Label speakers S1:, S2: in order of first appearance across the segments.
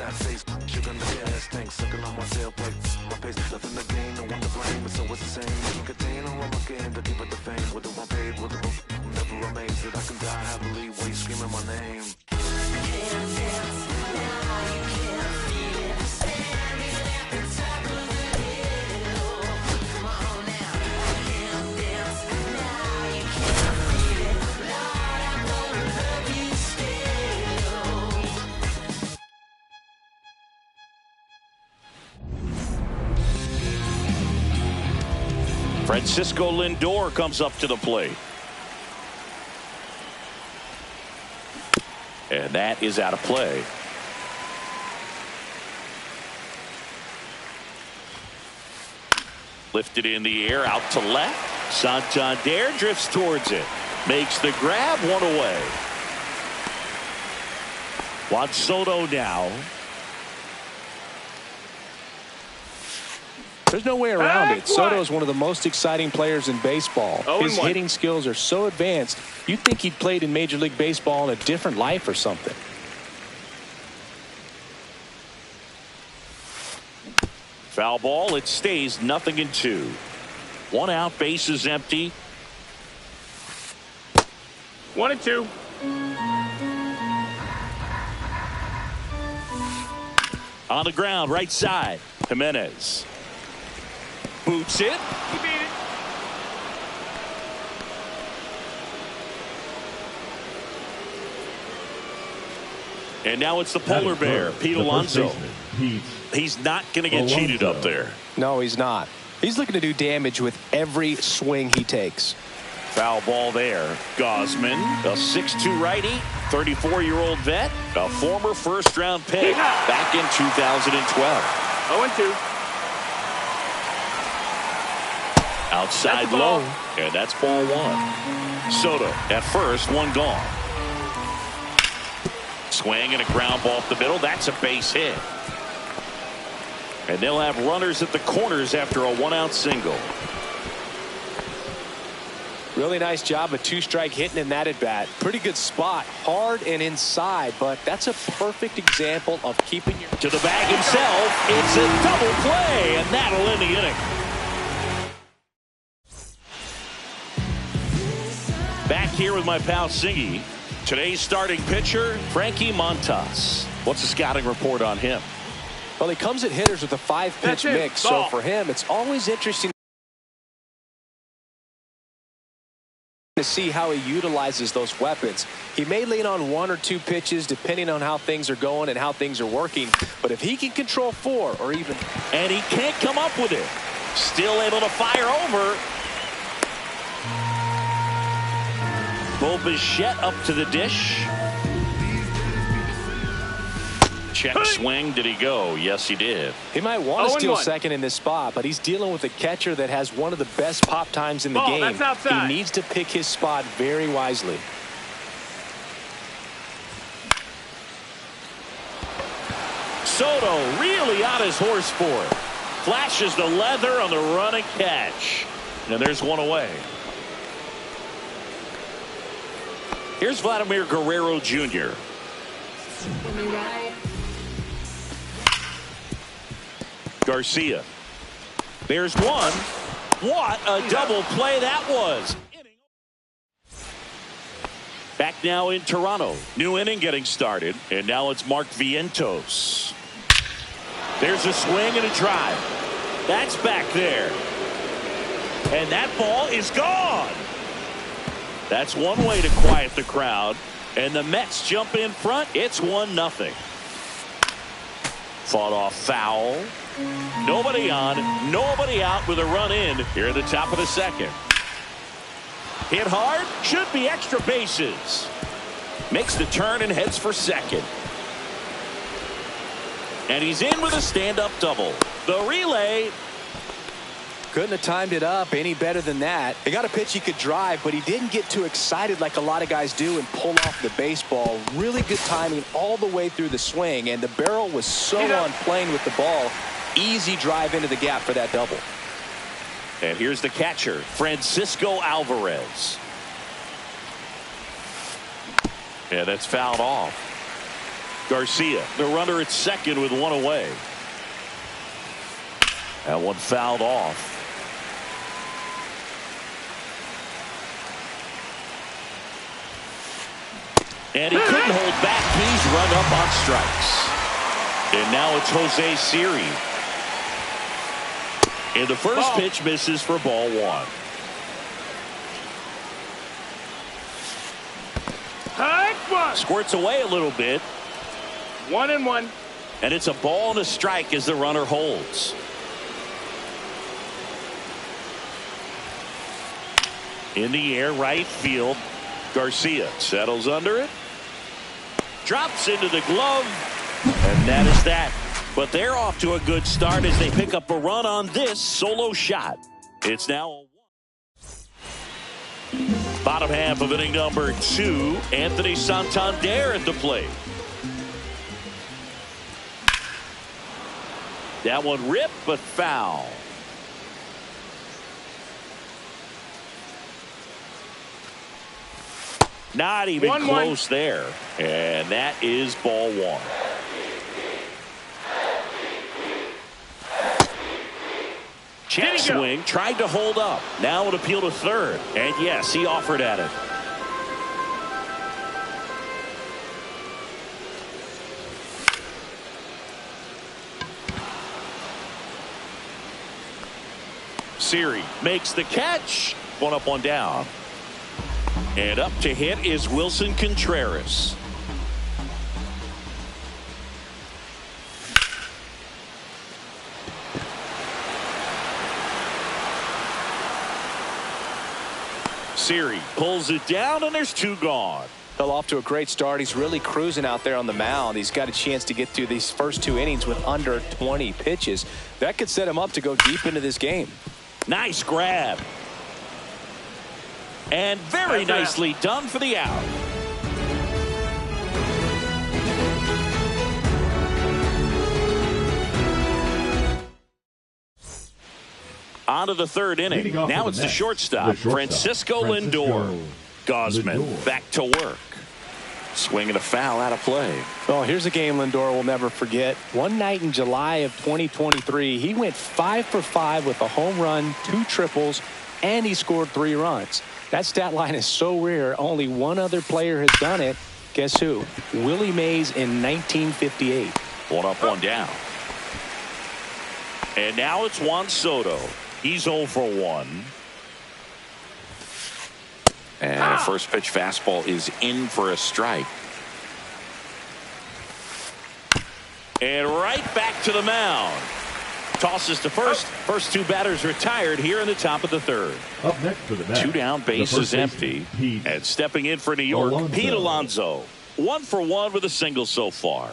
S1: fat face, sugar in the gas tank, sucking on my tailpipe. My pace, nothing to gain, no one to blame. It's always the same. You can contain all of my game, the deeper the fame. With the one paid, with the book, never amazed that I can die happily while you screaming my name.
S2: Francisco Lindor comes up to the plate. And that is out of play. Lifted in the air, out to left. Santander drifts towards it. Makes the grab, one away. Juan Soto now.
S3: There's no way around it. Soto is one of the most exciting players in baseball. His hitting skills are so advanced, you'd think he'd played in Major League Baseball in a different life or something.
S2: Foul ball. It stays 0-2. 1 out, base is empty.
S4: 1-2.
S2: On the ground, right side. Jimenez. Boots it.
S4: He beat it.
S2: And now it's the polar bear, Pete Alonso. He's not going to get cheated up there.
S3: No, he's not. He's looking to do damage with every swing he takes.
S2: Foul ball there. Gausman, a 6'2 righty, 34-year-old vet, a former first-round pick back in 2012.
S4: 0-2.
S2: Outside low, and that's ball 1. Soto at first, 1 gone. Swing and a ground ball up the middle. That's a base hit. And they'll have runners at the corners after a 1-out single.
S3: Really nice job of 2-strike hitting in that at bat. Pretty good spot, hard and inside, but that's a perfect example of keeping your
S2: to the bag himself. It's a double play, and that'll end the inning. Back here with my pal Singy. Today's starting pitcher, Frankie Montas. What's the scouting report on him?
S3: Well, he comes at hitters with a 5-pitch mix, so for him, it's always interesting to see how he utilizes those weapons. He may lean on 1 or 2 pitches depending on how things are going and how things are working, but if he can control 4 or even,
S2: and he can't come up with it, still able to fire over. Bo Bichette up to the dish. Check swing. Did he go? Yes, he did.
S3: He might want to steal second in this spot, but he's dealing with a catcher that has one of the best pop times in the game. He needs to pick his spot very wisely.
S2: Soto really on his horse for it. Flashes the leather on the run and catch. And there's 1 away. Here's Vladimir Guerrero Jr. Garcia. There's 1. What a double play that was. Back now in Toronto. New inning getting started. And now it's Mark Vientos. There's a swing and a drive. That's back there. And that ball is gone. That's one way to quiet the crowd. And the Mets jump in front. It's 1-0. Fought off foul. Nobody on, nobody out with a run in here at the top of the second. Hit hard. Should be extra bases. Makes the turn and heads for second. And he's in with a stand-up double. The relay.
S3: Couldn't have timed it up any better than that. He got a pitch he could drive, but he didn't get too excited like a lot of guys do and pull off the baseball. Really good timing all the way through the swing, and the barrel was so on plane with the ball. Easy drive into the gap for that double.
S2: And here's the catcher, Francisco Alvarez. Yeah, that's fouled off. Garcia, the runner at second with one away. That one fouled off. And he couldn't hold back. He's run up on strikes. And now it's Jose Siri. And the first pitch misses for ball one. Squirts away a little bit.
S4: 1-1.
S2: And it's a ball and a strike as the runner holds. In the air, right field. Garcia settles under it. Drops into the glove. And that is that. But they're off to a good start as they pick up a run on this solo shot. It's now a bottom half of inning number 2. Anthony Santander at the plate. That one ripped but foul. Not even close there. And that is ball one. Check swing, tried to hold up. Now an appeal to third. And yes, he offered at it. Siri makes the catch. One up, one down. And up to hit is Wilson Contreras. Siri pulls it down, and there's 2 gone.
S3: Well, off to a great start. He's really cruising out there on the mound. He's got a chance to get through these first 2 innings with under 20 pitches. That could set him up to go deep into this game.
S2: Nice grab. And very nicely done for the out. On to the third inning. Now it's the shortstop, Francisco Lindor. Gausman back to work. Swinging a foul out of play.
S3: Well, here's a game Lindor will never forget. One night in July of 2023, he went 5 for 5 with a home run, 2 triples, and he scored 3 runs. That stat line is so rare, only one other player has done it. Guess who? Willie Mays in 1958.
S2: One up, one down. And now it's Juan Soto. He's 0 for 1.
S5: And a first pitch fastball is in for a strike.
S2: And right back to the mound. Tosses to first. First 2 batters retired here in the top of the third.
S6: Up next for the bat,
S2: 2 down, base is empty. And stepping in for New York, Pete Alonso. 1 for 1 with a single so far.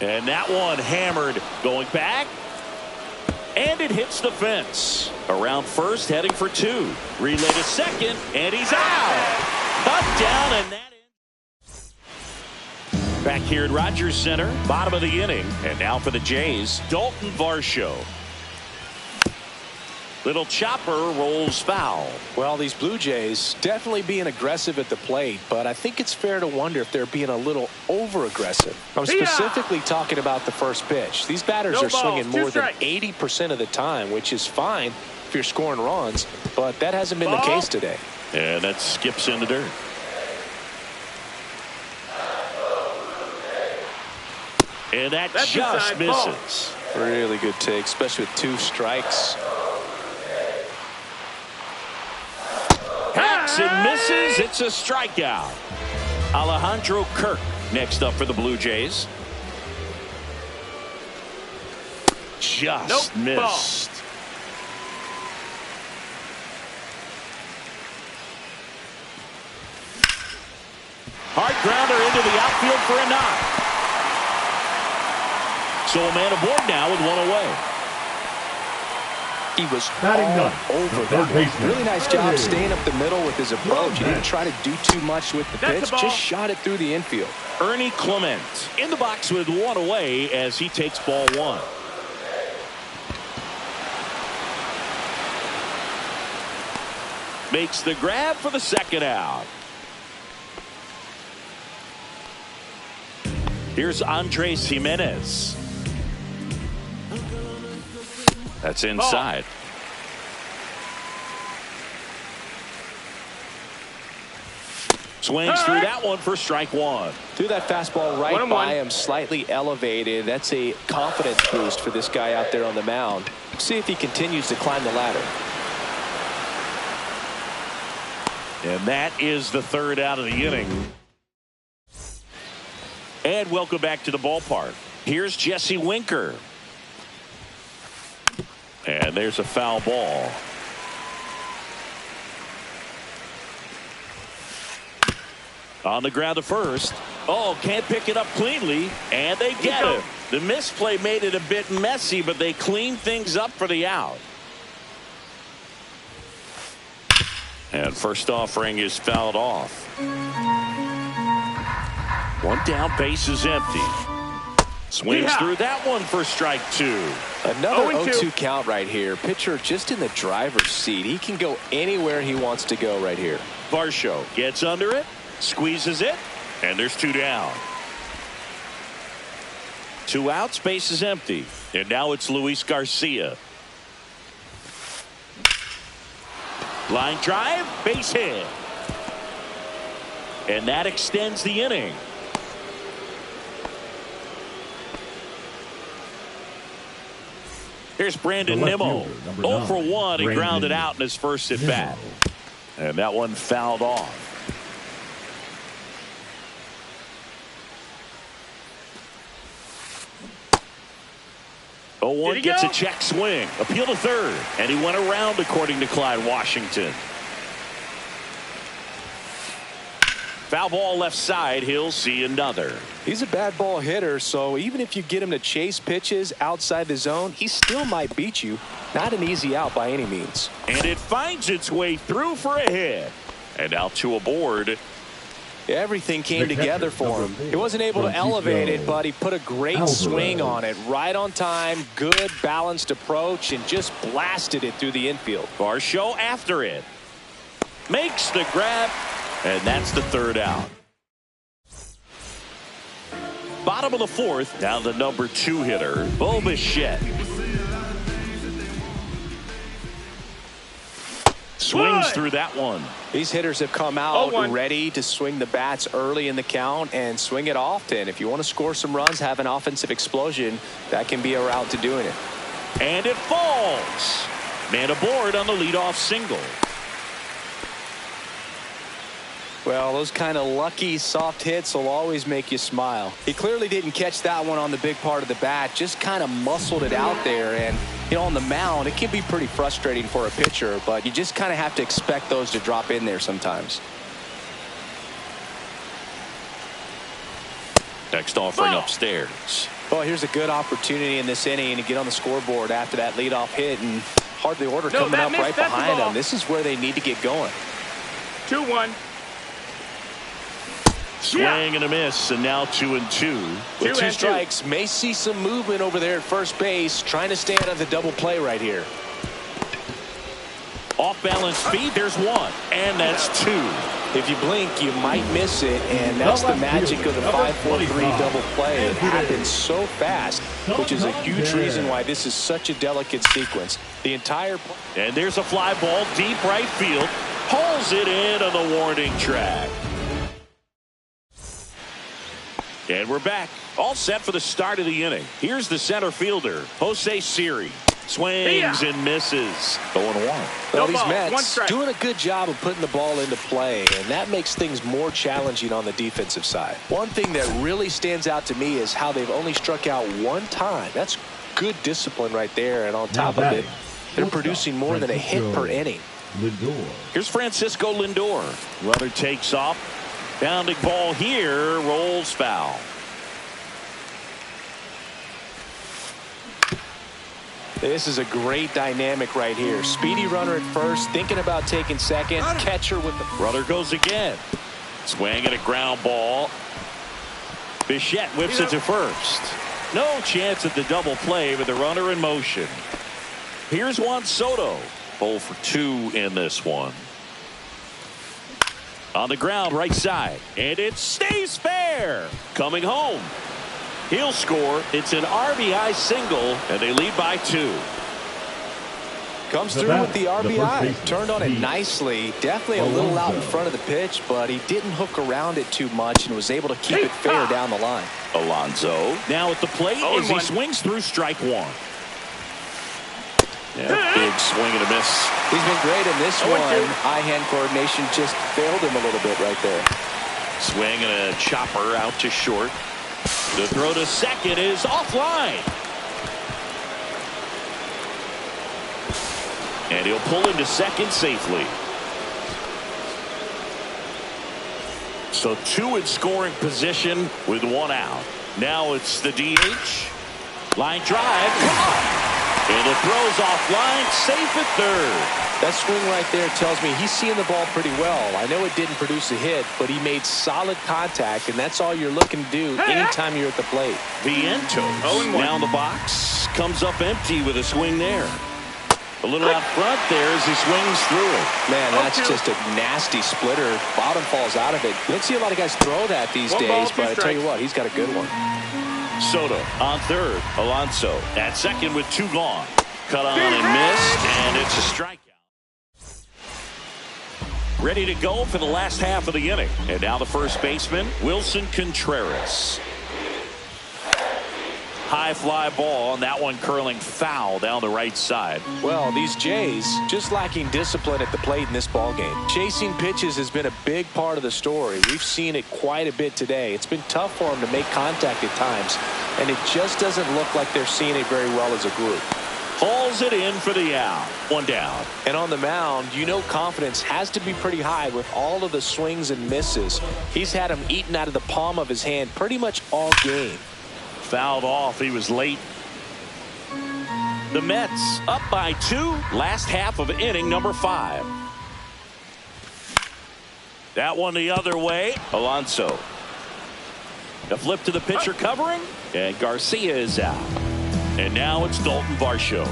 S2: And that one hammered, going back, and it hits the fence. Around first, heading for 2. Relay to second, and he's out. Cut down, and that ends. Back here at Rogers Center, bottom of the inning, and now for the Jays, Dalton Varsho. Little chopper rolls foul.
S3: Well, these Blue Jays definitely being aggressive at the plate, but I think it's fair to wonder if they're being a little over-aggressive. I'm specifically talking about the first pitch. These batters are swinging more than 80% of the time, which is fine if you're scoring runs, but that hasn't been the case today.
S2: And that skips in the dirt. And that just misses.
S3: Really good take, especially with 2 strikes.
S2: Hacks and misses. It's a strikeout. Alejandro Kirk next up for the Blue Jays. Just missed. Hard grounder into the outfield for a knock. So a man aboard now with 1 away.
S3: He was
S6: Batting
S3: all
S6: ninth,
S3: over
S6: the third
S3: that.
S6: baseman.
S3: Really nice job
S6: Hey.
S3: staying up the middle with his approach. He didn't try to do too much with the
S4: That's
S3: pitch,
S4: the ball.
S3: just shot it through the infield.
S2: Ernie Clement in the box with one away as he takes ball one. Makes the grab for the second out. Here's Andres Jimenez. That's inside. Swings through that one for strike one.
S3: Threw that fastball right
S4: 1-1.
S3: by him, slightly elevated. That's a confidence boost for this guy out there on the mound. See if he continues to climb the ladder.
S2: And that is the third out of the inning. And welcome back to the ballpark. Here's Jesse Winker. And there's a foul ball. On the ground to first. Oh, can't pick it up cleanly. And they get him. The misplay made it a bit messy, but they cleaned things up for the out. And first offering is fouled off. One down, base is empty. Swings through that one for strike two.
S3: Another
S4: 0-2.
S3: 0-2 count right here. Pitcher just in the driver's seat. He can go anywhere he wants to go right here.
S2: Varsho gets under it, squeezes it, and there's two down. Two outs, base is empty. And now it's Luis Garcia. Line drive, base hit. And that extends the inning. Here's Brandon
S6: The left
S2: Nimmo.
S6: fielder, number
S2: 0 for
S6: 9,
S2: 1. He grounded
S6: Brandon
S2: out in his first at bat.
S6: Nimmo.
S2: And that one fouled off.
S4: Did
S2: 0-1
S4: he
S2: gets
S4: go?
S2: a check swing. Appeal to third. And he went around, according to Clyde Washington. Foul ball left side. He'll see another.
S3: He's a bad ball hitter, so even if you get him to chase pitches outside the zone, he still might beat you. Not an easy out by any means.
S2: And it finds its way through for a hit. And now two aboard.
S3: Everything came
S6: The
S3: together
S6: catcher,
S3: for him.
S6: number 4,
S3: He wasn't able to
S6: Francisco
S3: elevate it, but he put a great
S6: Alvarez.
S3: swing on it. Right on time, good balanced approach, and just blasted it through the infield.
S2: Varsho after it. Makes the grab. And that's the third out. Bottom of the fourth. Now the number 2 hitter, Bo Bichette. Swings through that one.
S3: These hitters have come out
S4: 0-1.
S3: ready to swing the bats early in the count and swing it often. If you want to score some runs, have an offensive explosion, that can be a route to doing it.
S2: And it falls. Man aboard on the leadoff single.
S3: Well, those kind of lucky soft hits will always make you smile. He clearly didn't catch that one on the big part of the bat, just kind of muscled it out there. And, you know, on the mound, it can be pretty frustrating for a pitcher, but you just kind of have to expect those to drop in there sometimes.
S2: Next offering
S4: Ball.
S2: upstairs.
S3: Well, here's a good opportunity in this inning to get on the scoreboard after that leadoff hit, and hardly order
S4: No,
S3: coming
S4: that
S3: up
S4: missed.
S3: right
S4: That's the
S3: behind
S4: ball.
S3: them. This is where they need to get going.
S4: 2-1.
S2: Swing and a miss, and now 2-2.
S3: With 2
S4: 2-2.
S3: strikes, may see some movement over there at first base, trying to stay out of the double play right here.
S2: Off balance speed, there's 1. And that's 2.
S3: If you blink, you might miss it, and that's the magic of the 5-4-3 double play. It happens so fast, which is a huge reason why this is such a delicate sequence. The entire
S2: And there's a fly ball deep right field. Pulls it in on the warning track. And we're back. All set for the start of the inning. Here's the center fielder, Jose Siri. Swings and misses. 0-1.
S3: Well,
S4: No
S3: these
S4: ball, 1
S3: Mets
S4: strike.
S3: doing a good job of putting the ball into play, and that makes things more challenging on the defensive side. One thing that really stands out to me is how they've only struck out 1 time. That's good discipline right there, and on top of it, they're producing more than a hit per inning.
S6: Lindor.
S2: Here's Francisco Lindor. Runner takes off. Bounding ball here, rolls foul.
S3: This is a great dynamic right here. Speedy runner at first, thinking about taking second. Catcher with the
S2: runner goes again. Swing and a ground ball. Bichette whips it to first. No chance at the double play with the runner in motion. Here's Juan Soto. 0 for 2 in this one. On the ground, right side. And it stays fair. Coming home. He'll score. It's an RBI single, and they lead by 2.
S3: Comes through with the RBI. Turned on it nicely. Definitely a little out in front of the pitch, but he didn't hook around it too much and was able to keep it fair down the line.
S2: Alonso now at the plate as he swings through strike 1. Yeah, big swing and a miss.
S3: He's been great in this one. Eye-hand coordination just failed him a little bit right there.
S2: Swing and a chopper out to short. The throw to second is offline. And he'll pull into second safely. So 2 in scoring position with 1 out. Now it's the DH. Line drive. Come on. And it throws offline, safe at third.
S3: That swing right there tells me he's seeing the ball pretty well. I know it didn't produce a hit, but he made solid contact, and that's all you're looking to do anytime you're at the plate.
S2: Vientos now in the box. Comes up empty with a swing there. A little out front there as he swings through it.
S3: Man, that's just a nasty splitter. Bottom falls out of it. You don't see a lot of guys throw that these days, but I tell you what, he's got a good one.
S2: Soto on third. Alonso at second with 2 gone. Cut on and missed, and it's a strikeout. Ready to go for the last half of the inning. And now the first baseman, Wilson Contreras. High fly ball, and that one curling foul down the right side.
S3: Well, these Jays just lacking discipline at the plate in this ball game. Chasing pitches has been a big part of the story. We've seen it quite a bit today. It's been tough for them to make contact at times, and it just doesn't look like they're seeing it very well as a group.
S2: Hauls it in for the out. 1 down.
S3: And on the mound, you know confidence has to be pretty high with all of the swings and misses. He's had them eaten out of the palm of his hand pretty much all game.
S2: Fouled off. He was late. The Mets up by 2. Last half of inning number 5. That one the other way. Alonso. The flip to the pitcher covering. And Garcia is out. And now it's Dalton Varsho.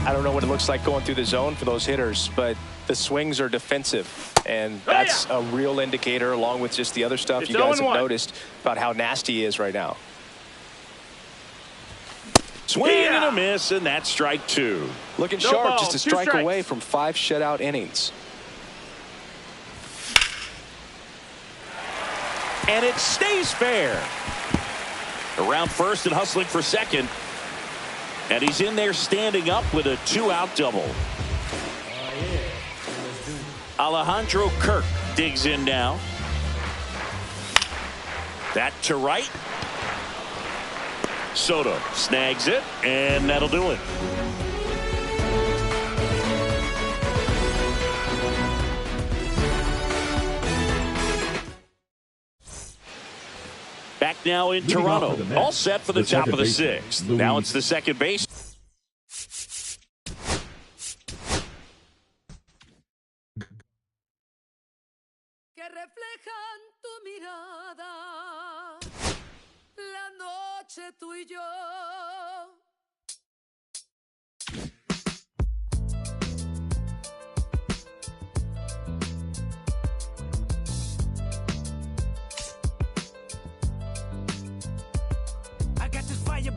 S3: I don't know what it looks like going through the zone for those hitters, but the swings are defensive. And that's a real indicator, along with just the other stuff you guys have noticed about how nasty he is right now.
S2: Swing and a miss, and that's strike 2.
S3: Looking sharp, just a strike away from 5 shutout innings.
S2: And it stays fair. Around first and hustling for second. And he's in there standing up with a 2-out double. Alejandro Kirk digs in now. That to right. Soto snags it, and that'll do it. Back now in Toronto. All set for the top of the 6th. Now it's the second base.
S6: Que reflejan tu mirada, la noche tú y yo.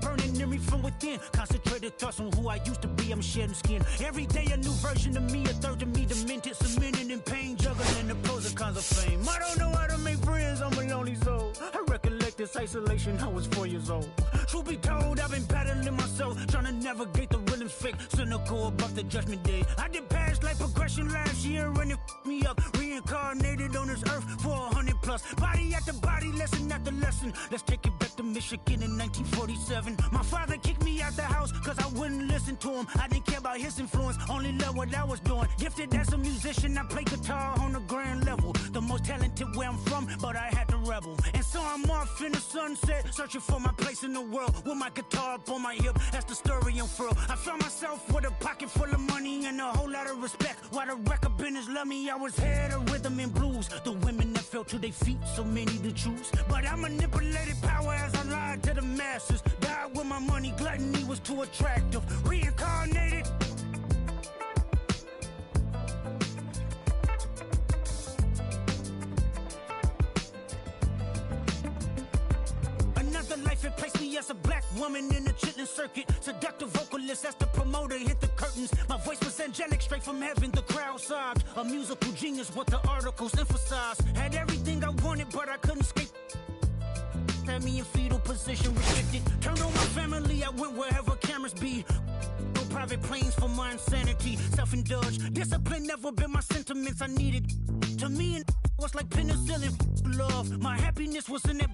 S7: Burning in me from within. Concentrated thoughts on who I used to be. I'm shedding skin. Every day a new version of me, a third of me demented, cemented in pain, juggling the pros and cons of fame. I don't know how to make friends, I'm a lonely soul. I recollect this isolation, I was 4 years old. Truth be told, I've been battling myself, trying to navigate the rhythms fake, cynical about the judgment day. I did past life progression last year and it f***ed me up. reincarnated on this earth for 100 plus. Body after body, lesson after lesson. Let's take it back to Michigan in 1947. My father kicked me out the house cause I wouldn't listen to him. I didn't care about his influence, only loved what I was doing. Gifted as a musician, I play guitar on the grand level. The most talented where I'm from, but I had to rebel. And so I'm off in the sunset, searching for my place in the world. With my guitar up on my hip, that's the story unfurled. I found myself with a pocket full of money and a whole lot of respect. While the record business loved me, I was head of rhythm and blues. The women that fell to their feet, so many to choose. But I manipulated power as I lied to the masses. Died with my money, gluttony was too attractive. Reincarnated. Another life, it placed me as a black woman in the chitlin circuit. Seductive vocalist, as the promoter hit the curtains. My voice was angelic, straight from heaven, the crowd sobbed. A musical genius, what the articles emphasized. Had everything I wanted, but I couldn't escape. Had me in fetal position, restricted. Turned on my family, I went wherever cameras be. No private planes for my insanity. Self-indulged, discipline never been my sentiments I needed. To me, it was like penicillin. Love, my happiness was in it.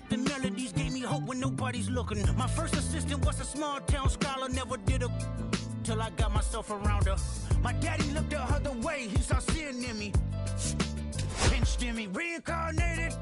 S7: The melodies gave me hope when nobody's looking. My first assistant was a small town scholar, never did a till I got myself around her. My daddy looked the other way, he saw sin in me. Pinched in me, reincarnated.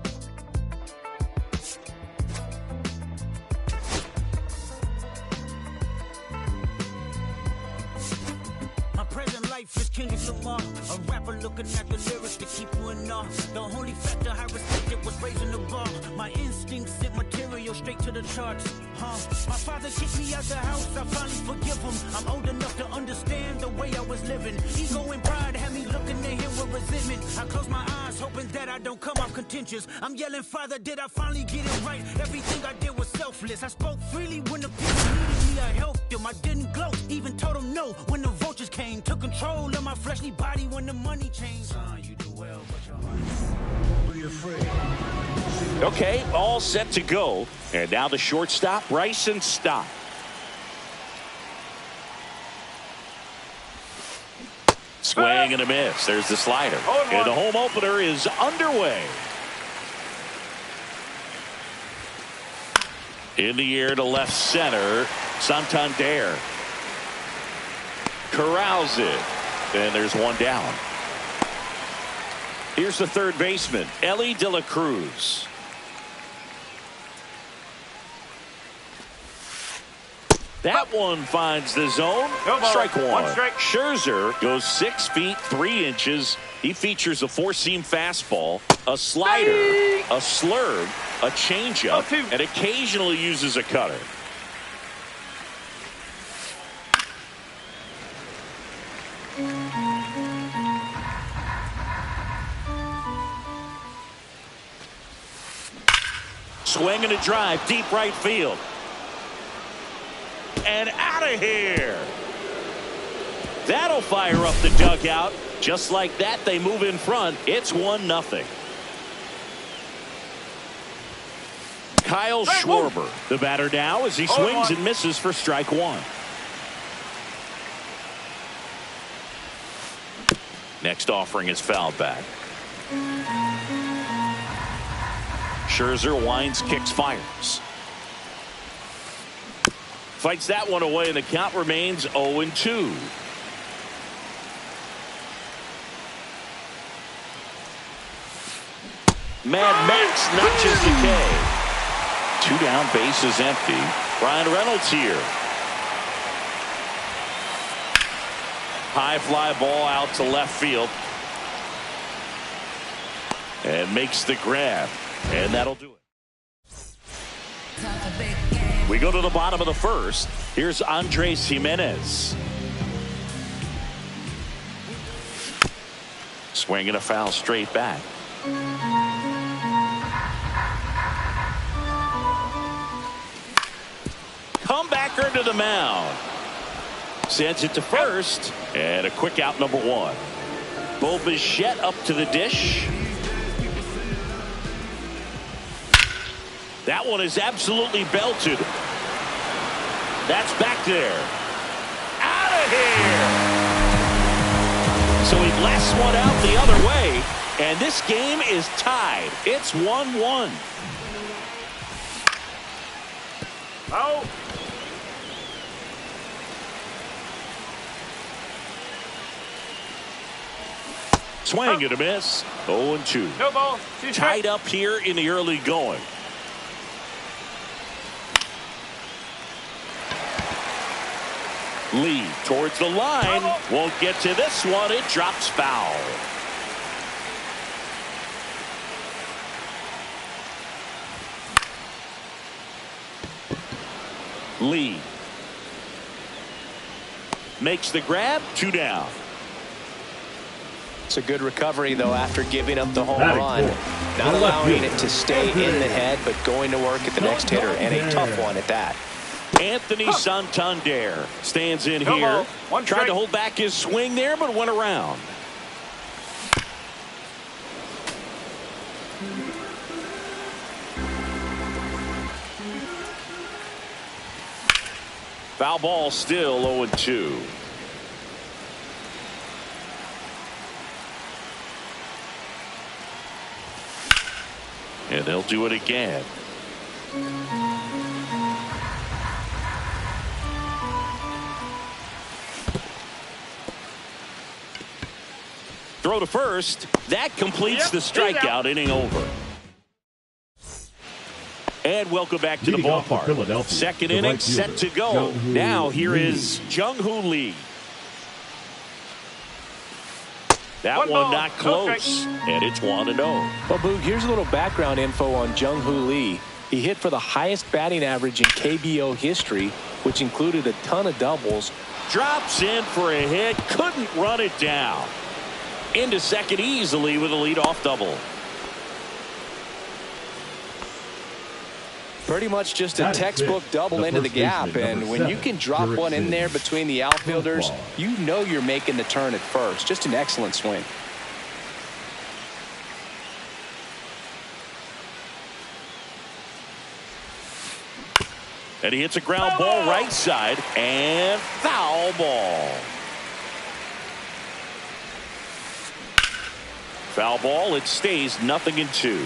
S7: My present life is Kendrick Lamar, a rapper looking at the lyrics to keep you in awe. The only factor I respected was raising the bar. My instincts sent material straight to the charts. My father kicked me out the house, I finally forgive him. I'm old enough to understand the way I was living. Ego and pride had me looking at him with resentment. I close my eyes, hoping that I don't come off contentious. I'm yelling, Father, did I finally get it right? Everything I did was selfless. I spoke freely when the people needed me, I helped them. I didn't gloat, even told them no when the vultures came. Took control of my fleshly body when the money changed. Son, you do well, but your heart be afraid.
S2: Okay, all set to go. And now the shortstop, Bryson Stott. Swing and a miss. There's the slider. And the home opener is underway. In the air to left center, Santander corrals it. And there's one down. Here's the third baseman, Elly De La Cruz. That one finds the zone. Strike one. Scherzer goes 6 feet 3 inches. He features a four-seam fastball, a slider, a slurve, a changeup, and occasionally uses a cutter. Swing and a drive, deep right field. And out of here. That'll fire up the dugout. Just like that, they move in front. It's 1-0. Kyle Schwarber, the batter now, as he swings and misses for strike one. Next offering is fouled back. Scherzer winds, kicks, fires. Fights that one away, and the count remains 0-2. Mad Max notches the K. 2 down, bases empty. Ryan Reynolds here. High fly ball out to left field. And makes the grab. And that'll do it. We go to the bottom of the first. Here's Andres Gimenez. Swing and a foul straight back. Comebacker to the mound. Sends it to first. And a quick out, number one. Bo Bichette up to the dish. That one is absolutely belted. That's back there. Out of here. So he blasts one out the other way, and this game is tied. It's 1-1.
S4: Oh.
S2: Swing and a miss. 0-2.
S4: No ball. Two
S2: Tied
S4: strikes.
S2: up here in the early going. Lee towards the line. Won't get to this one. It drops foul. Lee makes the grab. 2 down.
S3: It's a good recovery, though, after giving up the home
S8: Batting
S3: run.
S8: fourth.
S3: Not allowing it to stay in the head, but going to work at the next hitter, and a tough one at that.
S2: Anthony Santander stands in
S4: No
S2: here.
S4: ball. One
S2: Tried to
S4: strike.
S2: hold back his swing there, but went around. Foul ball, still 0-2. And they'll do it again. Throw to first. That completes
S4: Yep,
S2: the
S4: he's out.
S2: strikeout. Inning over. And welcome back to the
S8: Leading off for
S2: ballpark.
S8: Philadelphia,
S2: Second
S8: the
S2: inning
S8: right
S2: set
S8: fielder,
S2: to go.
S8: Jung-Hoo
S2: Now here
S8: Lee.
S2: is Jung-Hoo Lee. That
S4: One
S2: one
S4: ball,
S2: not
S4: no
S2: close.
S4: strike.
S2: And it's 1-0.
S3: Well, Boog, here's a little background info on Jung-Hoo Lee. He hit for the highest batting average in KBO history, which included a ton of doubles.
S2: Drops in for a hit. Couldn't run it down. Into second easily with a leadoff double.
S3: Pretty much just a
S8: That is
S3: textbook
S8: it.
S3: double
S8: The
S3: into the
S8: first
S3: gap,
S8: baseman,
S3: and
S8: number
S3: when you
S8: 7,
S3: can drop
S8: Derek
S3: one in
S8: Sims.
S3: there between the outfielders,
S8: Ball.
S3: you know you're making the turn at first. Just an excellent swing.
S2: And he hits a ground ball right side, and foul ball. Foul ball. It stays 0-2.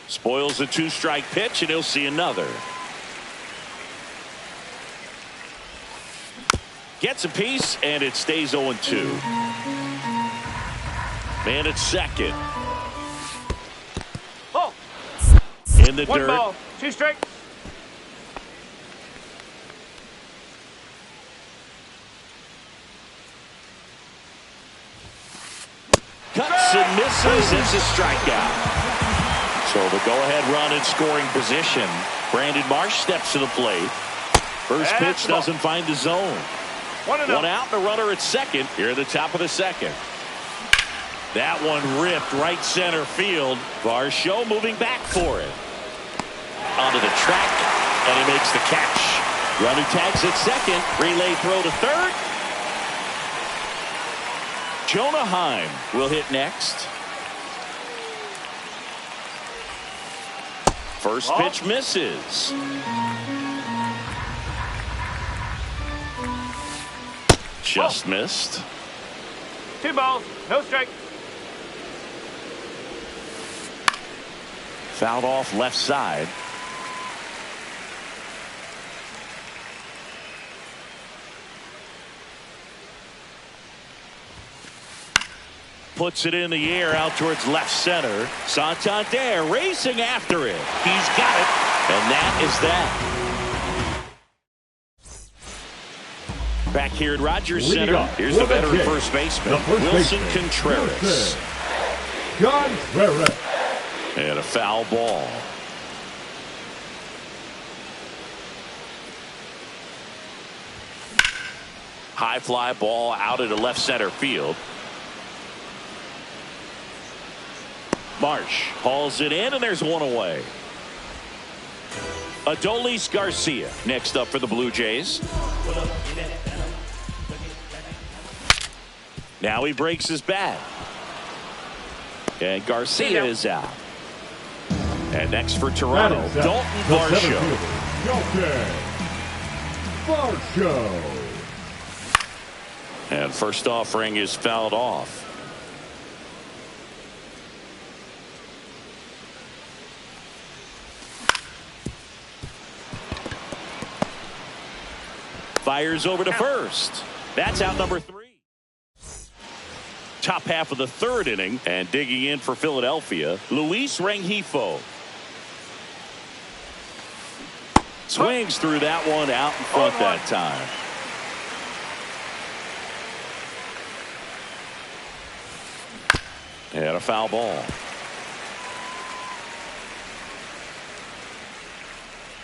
S2: Spoils the 2-strike pitch, and he'll see another. Gets a piece, and it stays 0-2. Man at second.
S4: Ball.
S2: In the
S4: One
S2: dirt.
S4: ball. Two strikes.
S2: Cuts and misses. It's a strikeout. So the go-ahead run in scoring position. Brandon Marsh steps to the plate. First
S4: That's
S2: pitch
S4: the ball.
S2: doesn't find the zone.
S4: 1-0.
S2: One out and a runner at second here at the top of the second. That one ripped right center field. Varsho moving back for it. Onto the track, and he makes the catch. Runner tags at second. Relay throw to third. Jonah Heim will hit next. First pitch misses. Just missed.
S4: 2 balls. No strike.
S2: Fouled off left side. Puts it in the air out towards left center. Santander racing after it. He's got it. And that is that. Back here at Rogers
S8: Leading
S2: Center.
S8: off
S2: Here's the
S8: with a
S2: veteran
S8: J,
S2: first baseman,
S8: the first
S2: Wilson
S8: baseman,
S2: Contreras.
S8: Contreras.
S2: And a foul ball. High fly ball out into left center field. Marsh hauls it in, and there's one away. Adolis Garcia next up for the Blue Jays. Now he breaks his bat. And Garcia is out. And next for Toronto,
S8: Batting set,
S2: Dalton
S8: the center
S2: Varsho.
S8: fielder, Dalton Varsho.
S2: And first offering is fouled off. Fires over to first. That's out number 3. Top half of the 3rd inning, and digging in for Philadelphia, Luis Rengifo. Swings through that one out in front that time. And a foul ball.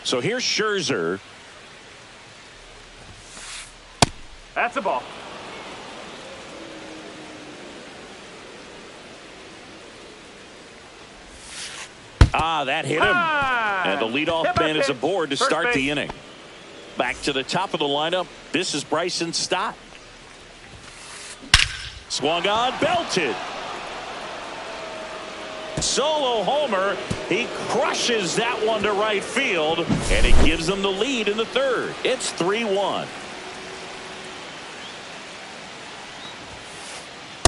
S2: So here's Scherzer.
S4: That's a ball.
S2: That hit him. And the leadoff man is aboard to start the inning. Back to the top of the lineup. This is Bryson Stott. Swung on, belted. Solo homer. He crushes that one to right field, and it gives them the lead in the 3rd. It's 3-1.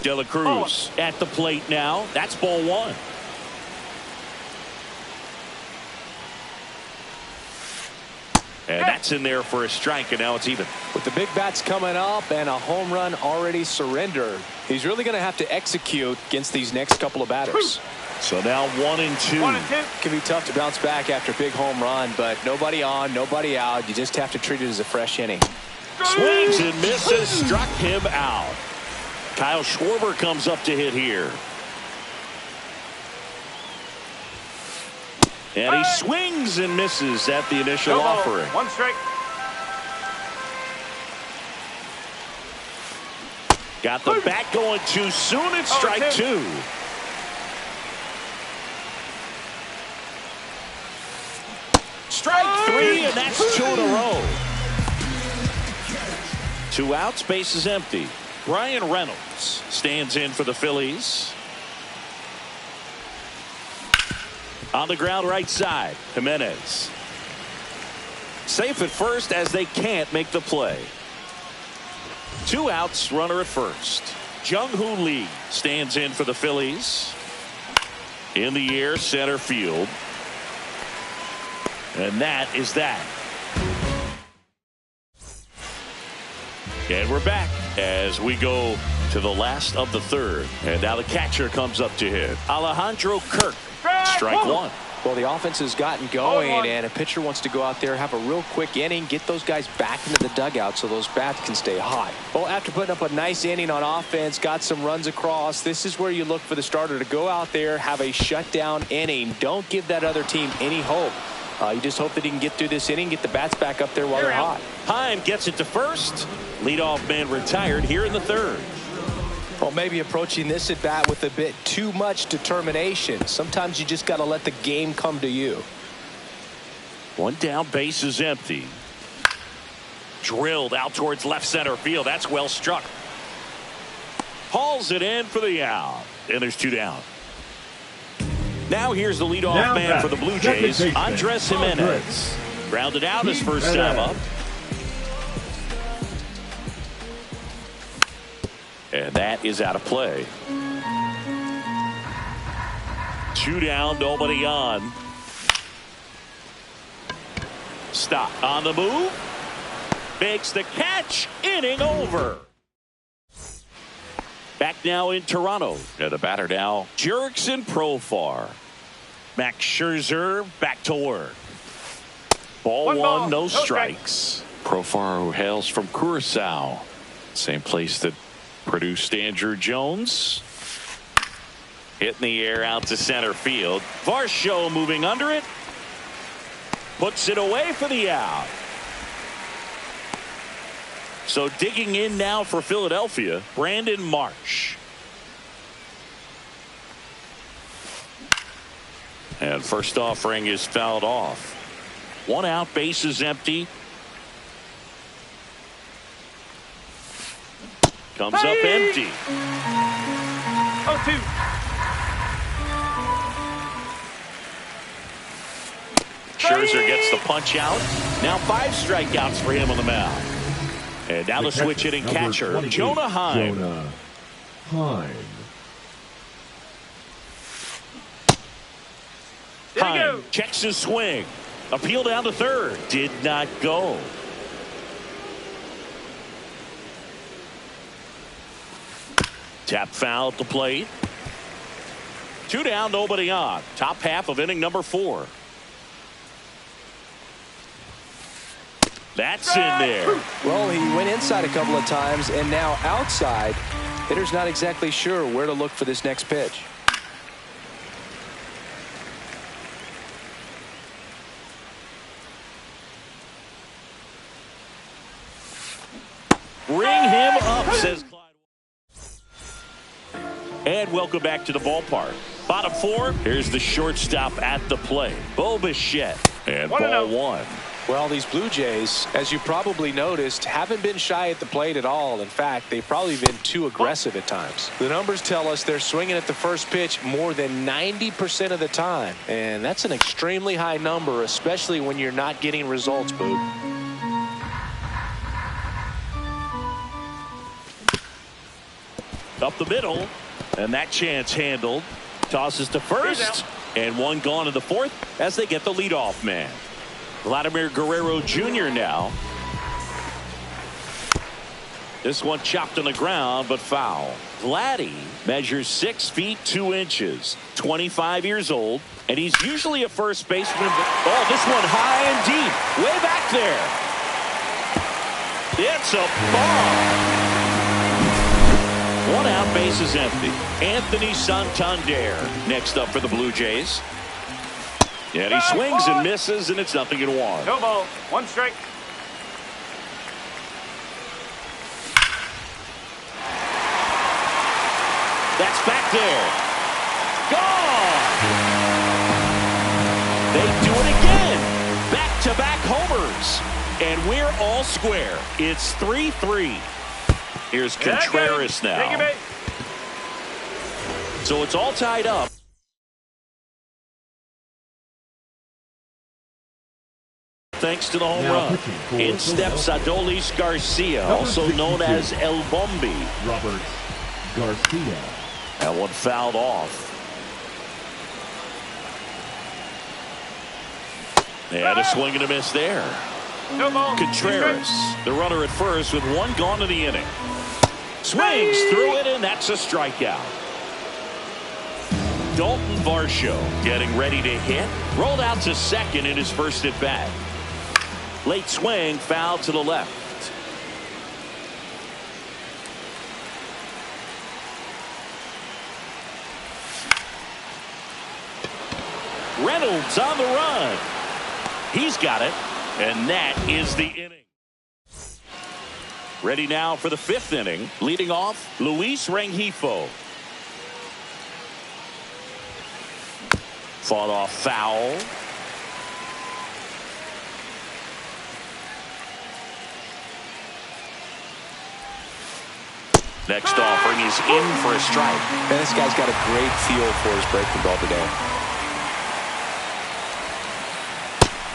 S2: De La Cruz at the plate now. That's ball 1. And that's in there for a strike, and now it's even.
S3: With the big bats coming up and a home run already surrendered, he's really going to have to execute against these next couple of batters.
S2: So now 1 and 2.
S4: 1 and 2.
S3: It can be tough to bounce back after a big home run, but nobody on, nobody out. You just have to treat it as a fresh inning.
S2: Swings and misses, struck him out. Kyle Schwarber comes up to hit here. And he swings and misses at the initial offering.
S4: 1 strike.
S2: Got the bat going too soon. It's strike 2. Strike 3, and that's 2 in a row. 2 outs, base is empty. Brian Reynolds stands in for the Phillies. On the ground right side, Jimenez. Safe at first as they can't make the play. 2 outs, runner at first. Jung-Hoo Lee stands in for the Phillies. In the air, center field. And that is that. And we're back as we go to the last of the 3rd. And now the catcher comes up to hit. Alejandro Kirk. Strike 1.
S3: Well, the offense has gotten going, and a pitcher wants to go out there, have a real quick inning, get those guys back into the dugout so those bats can stay hot. Well, after putting up a nice inning on offense, got some runs across, this is where you look for the starter to go out there, have a shutdown inning. Don't give that other team any hope. You just hope that he can get through this inning, get the bats back up there while they're hot.
S2: Heim gets it to first. Leadoff man retired here in the 3rd.
S3: Well, maybe approaching this at bat with a bit too much determination. Sometimes you just got to let the game come to you.
S2: 1 down, base is empty. Drilled out towards left center field. That's well struck. Hauls it in for the out. And there's 2 down. Now here's the leadoff man for the Blue Jays, Andres Jimenez. Grounded out his first time up. And that is out of play. 2 down, nobody on. Stop on the move. Makes the catch. Inning over. Back now in Toronto. And the batter now, Jurickson Profar. Max Scherzer back to work. Ball 1, no strikes. Profar, who hails from Curacao. Same place that produced Andrew Jones. Hit in the air out to center field. Varsho moving under it. Puts it away for the out. So digging in now for Philadelphia, Brandon Marsh. And first offering is fouled off. 1 out, base is empty. Comes up empty.
S4: 0-2.
S2: Scherzer gets the punch out. Now 5 strikeouts for him on the mound. And now the switch hitting catcher, Jonah Heim.
S8: Jonah Heim.
S2: Heim checks his swing. Appeal down to third. Did not go. Tap foul at the plate. 2 down, nobody on. Top half of inning number 4. That's in there.
S3: Well, he went inside a couple of times, and now outside. Hitter's not exactly sure where to look for this next pitch.
S2: Ring him up, says Clyde. And welcome back to the ballpark. Bottom 4, here's the shortstop at the plate, Bo Bichette. And ball 1.
S3: Well, these Blue Jays, as you probably noticed, haven't been shy at the plate at all. In fact, they've probably been too aggressive at times. The numbers tell us they're swinging at the first pitch more than 90% of the time. And that's an extremely high number, especially when you're not getting results, Boog.
S2: Up the middle, and that chance handled. Tosses to first, and 1 gone in the 4th as they get the leadoff man. Vladimir Guerrero Jr. now. This one chopped on the ground, but foul. Vladdy measures 6 feet 2 inches, 25 years old, and he's usually a first baseman. Oh, this one high and deep, way back there. It's a ball. 1 out, base is empty. Anthony Santander next up for the Blue Jays. And he swings and misses, and it's 0-1.
S4: No ball. 1 strike.
S2: That's back there. Gone! They do it again. Back-to-back homers. And we're all square. It's 3-3. Here's Contreras now. So it's all tied up. Thanks to the home run. In steps Adolis Garcia, also known as El Bombi.
S8: Robert Garcia.
S2: That one fouled off. And a swing and a miss there.
S4: No ball.
S2: Contreras, the runner at first with 1 gone in the inning. Swings through it, and that's a strikeout. Dalton Varsho getting ready to hit. Rolled out to second in his first at bat. Late swing, foul to the left. Reynolds on the run. He's got it, and that is the inning. Ready now for the 5th inning. Leading off, Luis Rengifo. Fought off foul. Next offering is in for a strike.
S3: And this guy's got a great feel for his breaking ball today.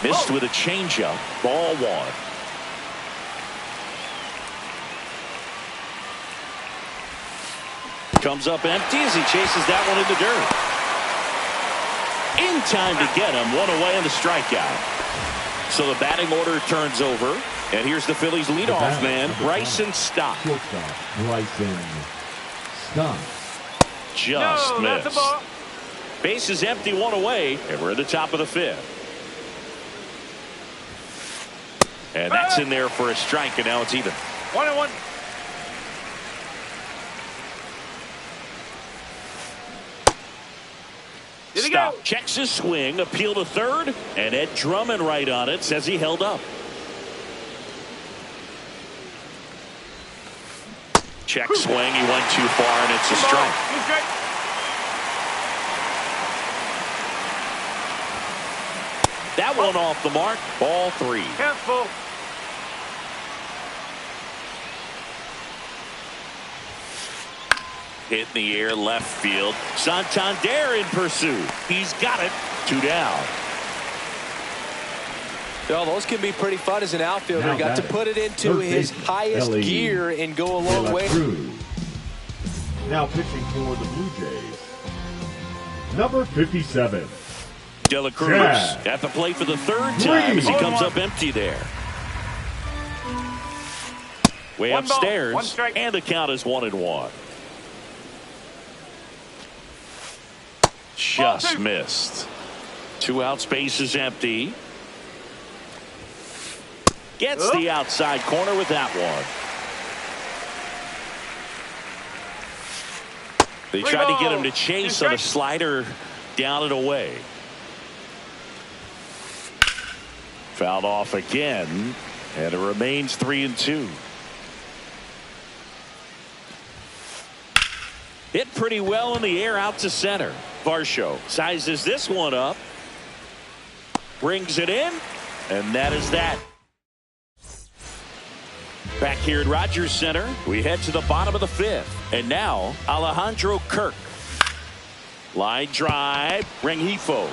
S2: Missed with a changeup. Ball 1. Comes up empty as he chases that one in the dirt. In time to get him. 1 away on the strikeout. So the batting order turns over. And here's the Phillies leadoff man, Bryson Stott.
S8: Shortstop, Bryson Stott.
S2: Just missed. Base is empty, 1 away, and we're at the top of the 5th. And that's in there for a strike, and now it's even.
S4: 1-1.
S2: Stop. Checks his swing, appeal to third, and Ed Drummond right on it, says he held up. Check swing, he went too far, and it's a strike. That one off the mark, ball 3.
S4: Careful.
S2: Hit in the air, left field. Santander in pursuit. He's got it. 2 down.
S3: Well, those can be pretty fun as an outfielder.
S8: Now
S3: He got to
S8: batting,
S3: put it into
S8: third
S3: his
S8: baseman,
S3: highest
S8: Ellie
S3: gear and go a
S8: De
S3: long
S8: La
S3: way.
S8: Cruz. Now pitching for the Blue Jays, number 57.
S2: De La Cruz
S8: Chad
S2: at the plate for the third time as he comes
S4: Green.
S2: up empty there. Way
S4: One ball,
S2: upstairs,
S4: one strike.
S2: and the count is 1-1. Just
S4: two.
S2: missed. 2 outs, base is empty. Gets the outside corner with that one. They
S4: Three
S2: tried to get him
S4: balls,
S2: to chase
S4: two
S2: on a
S4: strikes.
S2: slider down and away. Fouled off again, and it remains 3-2. Hit pretty well in the air out to center. Varsho sizes this one up, brings it in, and that is that. Back here at Rogers Center, we head to the bottom of the 5th. And now, Alejandro Kirk. Line drive, Rengifo.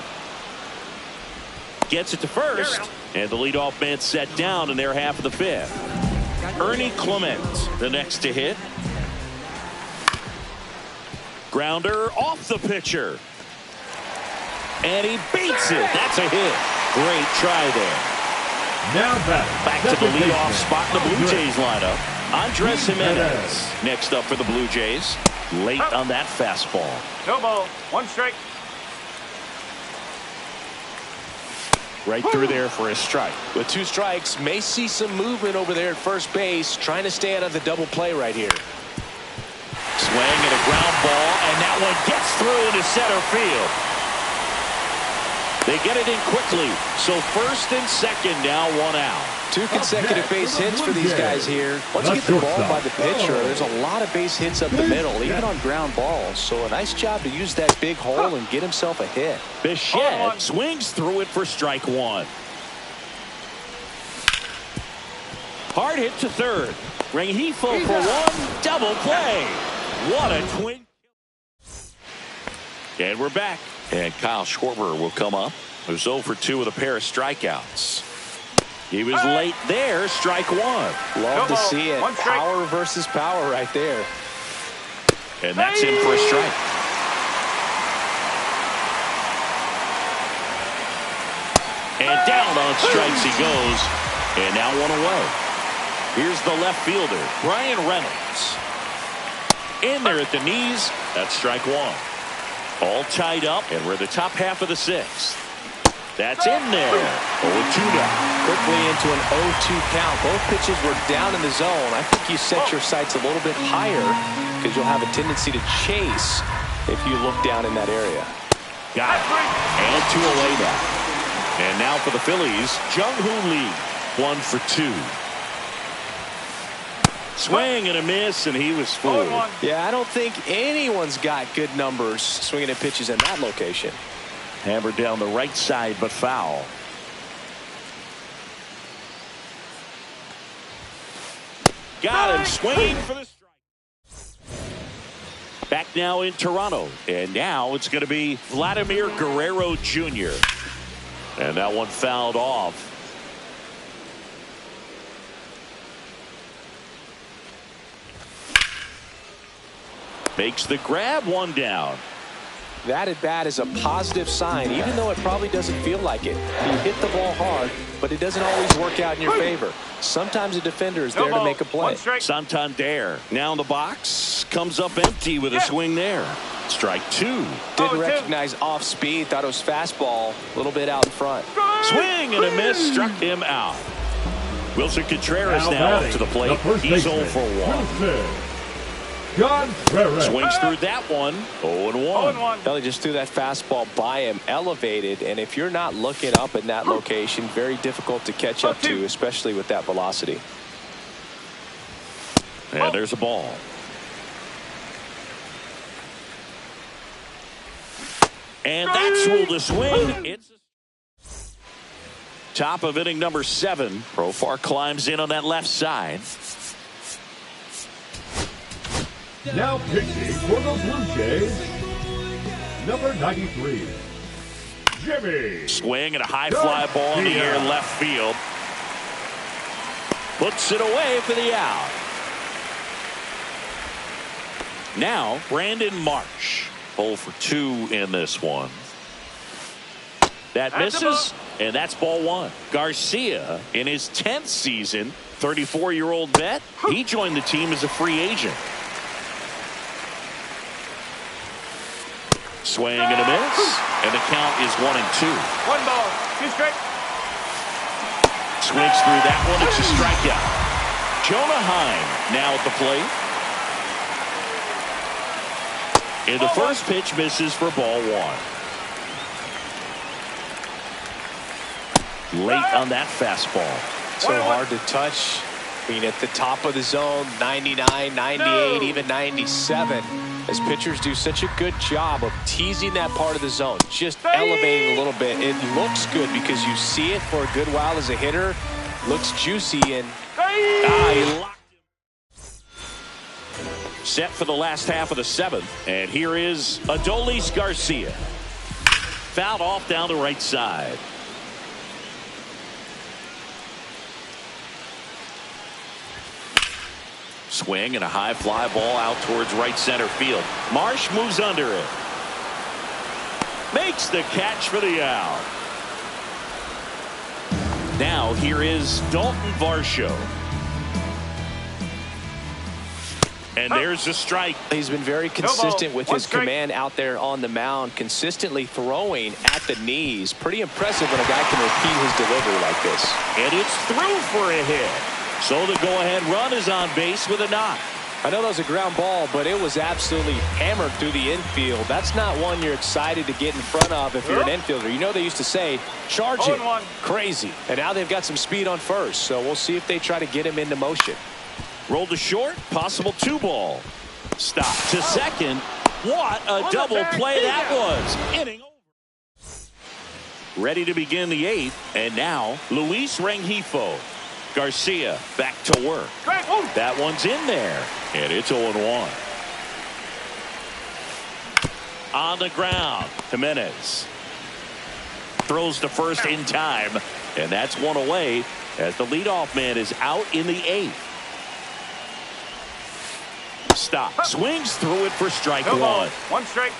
S2: Gets it to first, and the leadoff man set down in their half of the 5th. Ernie Clement, the next to hit. Grounder off the pitcher. And he beats it. That's a hit. Great try there.
S8: Now batting,
S2: Back to the
S8: second
S2: leadoff
S8: baseman,
S2: spot in the Blue
S8: Andres
S2: Jays lineup. Andres Jimenez
S8: Jimenez.
S2: next up for the Blue Jays. Late on that fastball.
S4: No ball. 1 strike.
S2: Right through there for a strike.
S3: With 2 strikes, may see some movement over there at first base, trying to stay out of the double play right here.
S2: Swing and a ground ball, and that one gets through into center field. They get it in quickly, so first and second now, 1 out.
S3: 2 consecutive base hits for these guys here. Once you get the ball by the pitcher, there's a lot of base hits up the middle, even on ground balls. So a nice job to use that big hole and get himself a hit.
S2: Bichette swings through it for strike 1. Hard hit to third. Rengifo for 1. Double play. What a twin. And we're back. And Kyle Schwarber will come up, who's 0 for 2 with a pair of strikeouts. He was late there, strike 1.
S3: Love to see it.
S4: 1 strike.
S3: Power versus power right there.
S2: And that's in for a strike. And down on strikes he goes. And now 1 away. Here's the left fielder, Brian Reynolds. In there at the knees. That's strike 1. All tied up, and we're the top half of the 6th. That's in there. 0-2 now.
S3: Quickly into an 0-2 count. Both pitches were down in the zone. I think you set your sights a little bit higher because you'll have a tendency to chase if you look down in that area.
S2: Got it. And 2 away now. And now for the Phillies, Jung-Hoo Lee. 1 for 2. Swing and a miss, and he was fooled.
S3: Yeah, I don't think anyone's got good numbers swinging at pitches in that location.
S2: Hammered down the right side, but foul. Got him swinging for the strike. Back now in Toronto, and now it's going to be Vladimir Guerrero Jr. And that one fouled off. Makes the grab, 1 down.
S3: That at bat is a positive sign, even though it probably doesn't feel like it. You hit the ball hard, but it doesn't always work out in your favor. Sometimes a defender is there to make a play.
S2: Santander now in the box, comes up empty with a swing there. Strike 2.
S3: Didn't recognize off speed, thought it was fastball, a little bit out in front.
S2: Swing and a miss, struck him out. Wilson Contreras now up to the plate. He's 0 for 1.
S8: Contreras.
S2: Swings through that one. 0-1.
S3: Ellie just threw that fastball by him, elevated, and if you're not looking up in that location, very difficult to catch up to, especially with that velocity.
S2: And there's a ball. And that's ruled a swing. It's top of inning number 7. Profar climbs in on that left side.
S8: Now pitching for the Blue Jays, number 93. Jimmy.
S2: Swing and a high fly ball in the air left field. Puts it away for the out. Now, Brandon Marsh. 0 for 2 in this one. That misses, and that's ball one. Garcia, in his 10th season, 34-year-old vet, he joined the team as a free agent. Swing and a miss, and the count is 1-2.
S4: 1 ball, 2 strike.
S2: Swings through that one. It's a strikeout. Jonah Heim now at the plate. And the first pitch misses for ball one. Late on that fastball.
S3: So hard to touch. I mean, at the top of the zone, 99, 98, even 97. As pitchers do such a good job of teasing that part of the zone, just elevating a little bit. It looks good because you see it for a good while as a hitter. Looks juicy, and
S2: he locked him. Set for the last half of the 7th, and here is Adolis Garcia. Fouled off down the right side. Swing and a high fly ball out towards right center field. Marsh moves under it. Makes the catch for the out. Now here is Dalton Varsho. And there's a strike.
S3: He's been very consistent with his command out there on the mound, consistently throwing at the knees. Pretty impressive when a guy can repeat his delivery like this.
S2: And it's through for a hit. So the go-ahead run is on base with a knock.
S3: I know that was a ground ball, but it was absolutely hammered through the infield. That's not one you're excited to get in front of if you're an infielder. You know they used to say, charge it. Crazy. And now they've got some speed on first, so we'll see if they try to get him into motion.
S2: Rolled to short, possible 2 ball. Stop to second. What a double play that was. Inning over. Ready to begin the 8th, and now Luis Rengifo. Garcia back to work. That one's in there, and it's 0-1. On the ground, Jimenez throws to first in time, and that's one away as the leadoff man is out in the 8th. Stop. Swings through it for strike 1.
S4: 1 strike.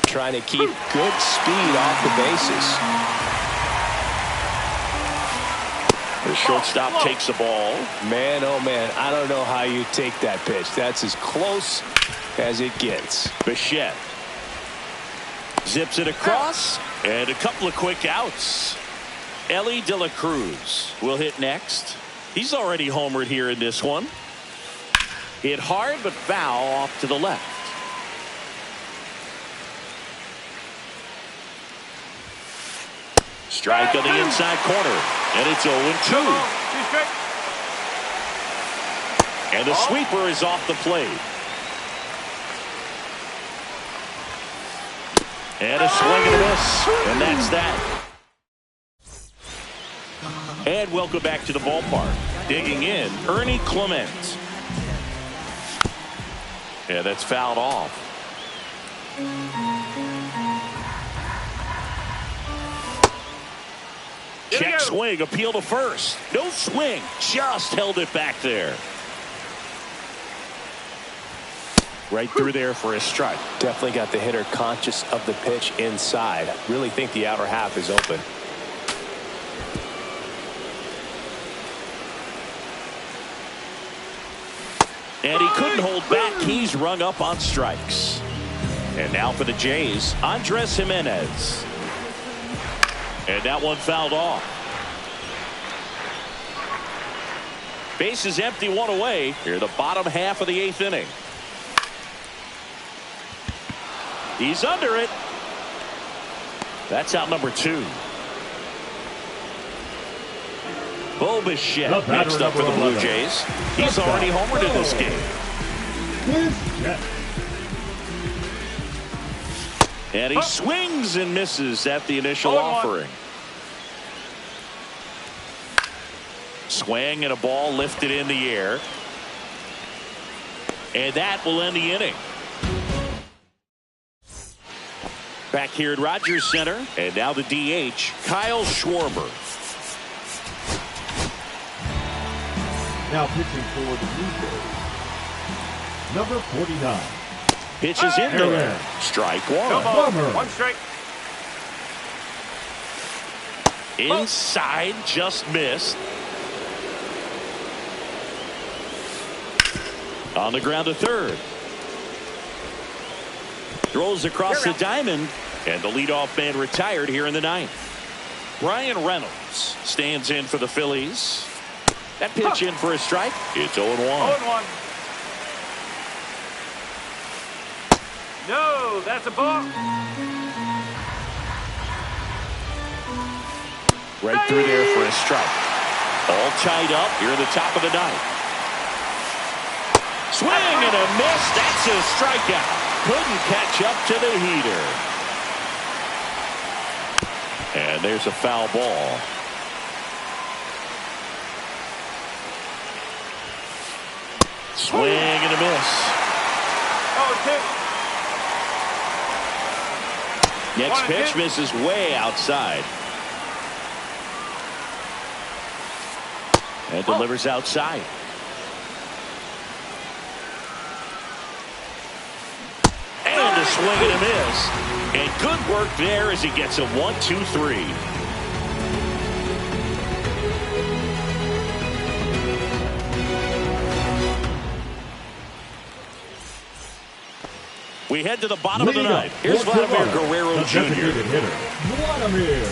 S3: Trying to keep good speed off the bases.
S2: The shortstop takes the ball.
S3: Man, oh man, I don't know how you take that pitch. That's as close as it gets.
S2: Bichette zips it across, and a couple of quick outs. Elly De La Cruz will hit next. He's already homered here in this one. Hit hard but foul off to the left. Strike on the inside corner, and it's 0-2. And the sweeper is off the plate. And a swing and a miss, and that's that. And welcome back to the ballpark. Digging in, Ernie Clement. Yeah, that's fouled off. Check swing, appeal to first. No swing, just held it back there. Right through there for a strike.
S3: Definitely got the hitter conscious of the pitch inside. Really think the outer half is open.
S2: And he couldn't hold back. He's rung up on strikes. And now for the Jays, Andres Jimenez. And that one fouled off. Base is empty, 1 away. Here, the bottom half of the 8th inning. He's under it. That's out number 2. Bo Bichette next up for the Blue Jays. He's already homered in this game. And he swings and misses at the initial offering. Swing and a ball lifted in the air. And that will end the inning. Back here at Rogers Center, and now the DH, Kyle Schwarber.
S8: Now pitching for the Blue Jays, number 49.
S2: Pitches in there. Strike one.
S4: No ball. One strike.
S2: Inside, just missed. On the ground to third. Throws across the diamond, and the leadoff man retired here in the ninth. Brian Reynolds stands in for the Phillies. That pitch in for a strike. It's 0-1.
S4: 0-1. No, that's a ball.
S2: Right through there for a strike. All tied up here in the top of the ninth. Swing and a miss. That's a strikeout. Couldn't catch up to the heater. And there's a foul ball. Swing and a miss. Next pitch misses way outside. And delivers outside. And a swing and a miss. And good work there as he gets a 1-2-3. We head to the bottom of the ninth. Here's Vladimir Guerrero Jr.
S8: Vladimir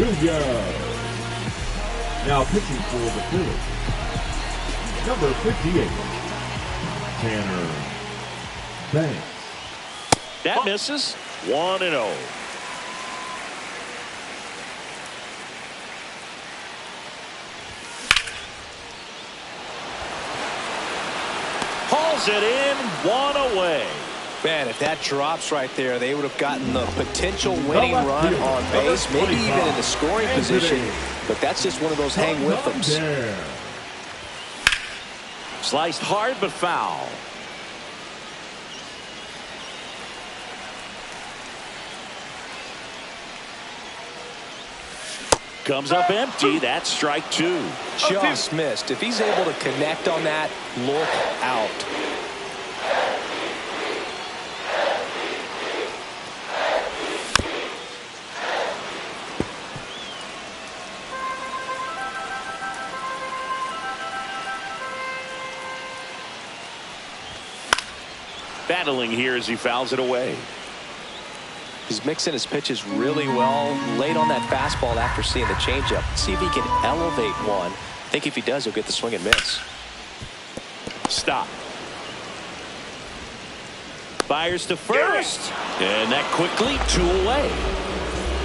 S8: Jr. Now pitching for the Phillies, number 58, Tanner Banks.
S2: That misses. 1-0. Hauls it in, one away.
S3: Man, if that drops right there, they would have gotten the potential winning run on base, maybe even in the scoring position. But that's just one of those hang with them.
S2: Sliced hard but foul. Comes up empty. That's strike two.
S3: Just missed. If he's able to connect on that, look out.
S2: Battling here as he fouls it away.
S3: He's mixing his pitches really well. Late on that fastball after seeing the changeup. See if he can elevate one. I think if he does, he'll get the swing and miss.
S2: Stop. Fires to first. And that quickly, two away.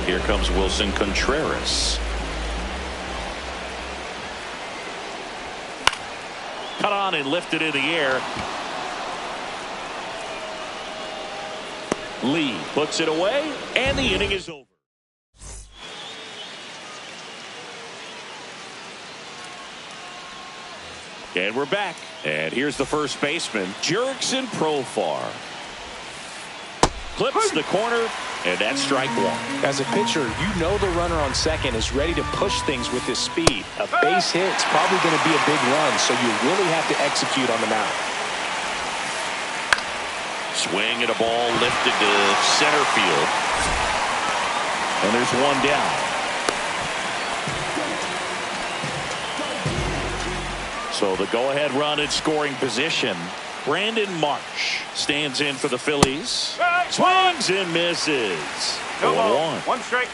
S2: Here comes Wilson Contreras. Cut on and lifted in the air. Lee puts it away, and the inning is over. And we're back. And here's the first baseman, Jurickson Profar. Clips the corner, and that's strike one.
S3: As a pitcher, you know the runner on second is ready to push things with his speed. A base hit's probably going to be a big run, so you really have to execute on the mound.
S2: Swing and a ball lifted to center field. And there's one down. So the go-ahead run in scoring position. Brandon Marsh stands in for the Phillies. Swings and misses. 0-1.
S4: One strike.